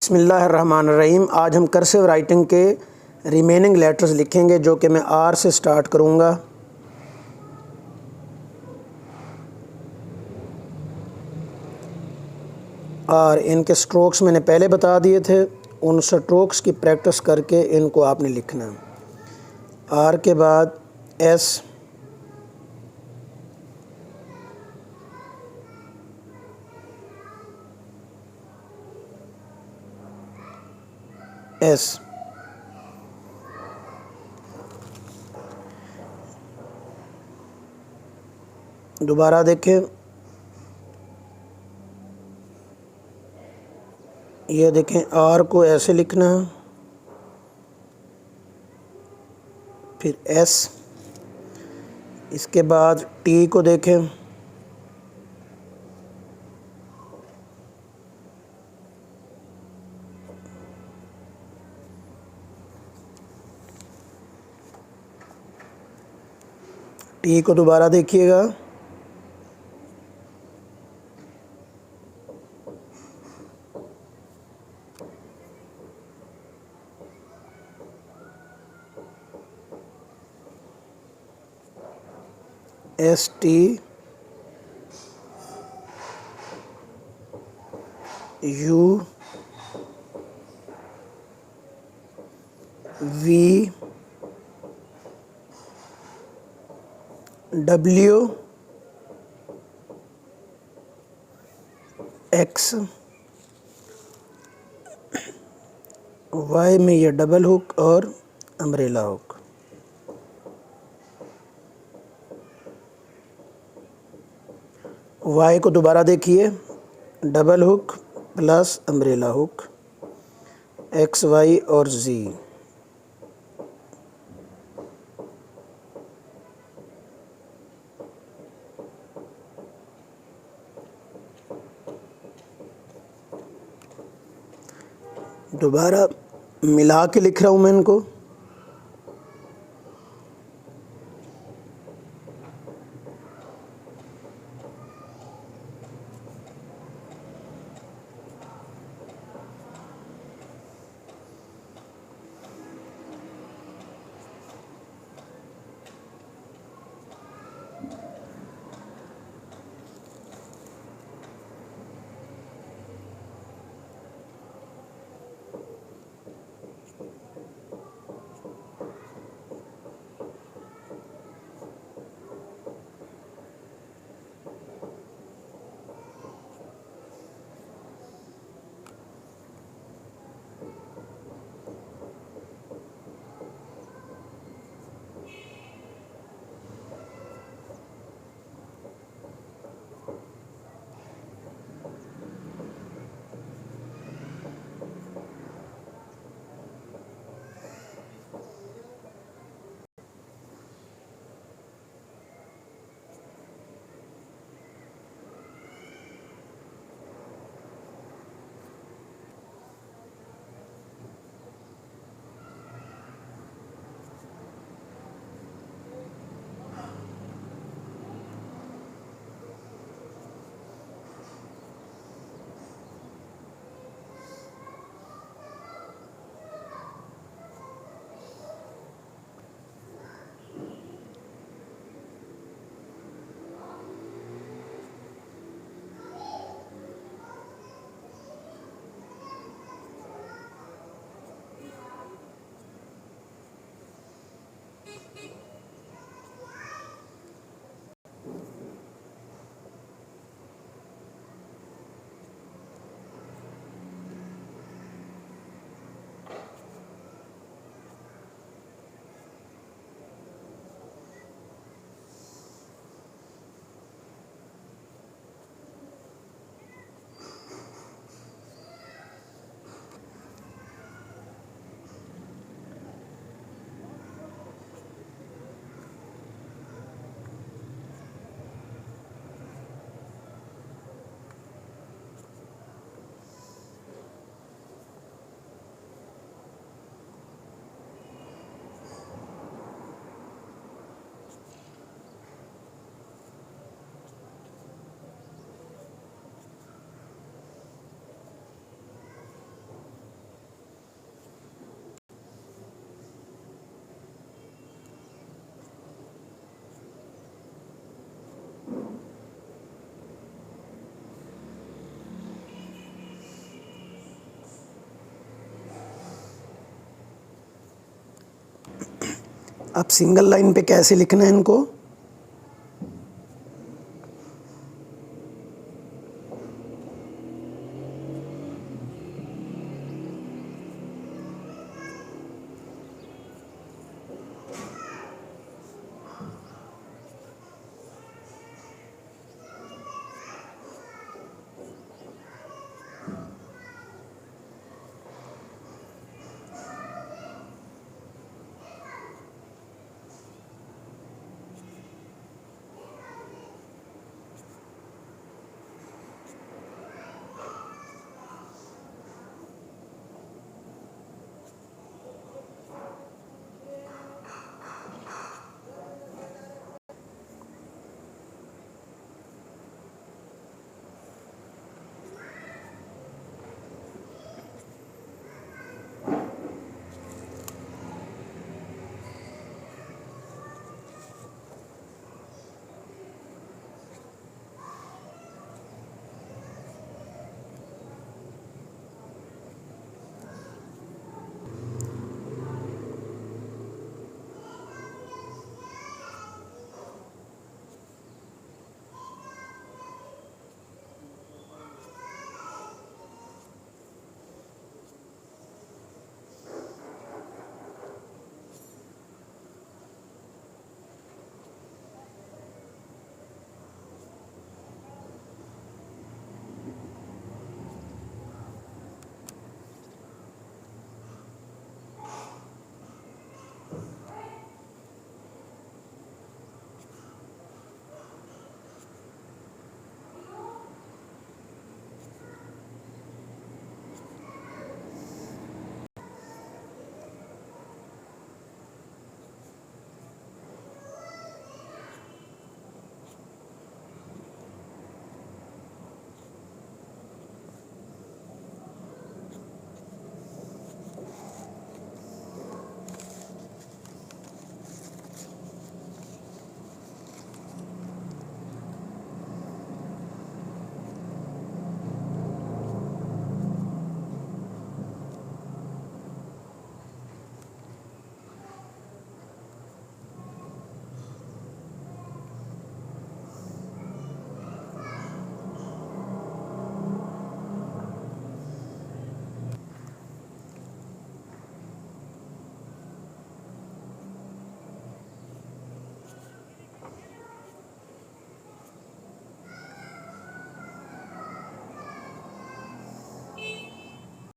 बिस्मिल्लाहिर्रहमानिर्रहीम। आज हम कर्सिव राइटिंग के रिमेनिंग लेटर्स लिखेंगे, जो कि मैं आर से स्टार्ट करूँगा। और इनके स्ट्रोक्स मैंने पहले बता दिए थे। उन स्ट्रोक्स की प्रैक्टिस करके इनको आपने लिखना है। आर के बाद एस, एस, दोबारा देखें, ये देखें आर को ऐसे लिखना है, फिर एस, इसके बाद टी को देखें, टी को दोबारा देखिएगा, S T, U, V, W, X, Y में ये डबल हुक और अम्ब्रेला हुक। वाई को दोबारा देखिए, double hook plus umbrella hook, X, Y और जी। दोबारा मिला के लिख रहा हूँ मैं इनको। अब सिंगल लाइन पे कैसे लिखना है इनको,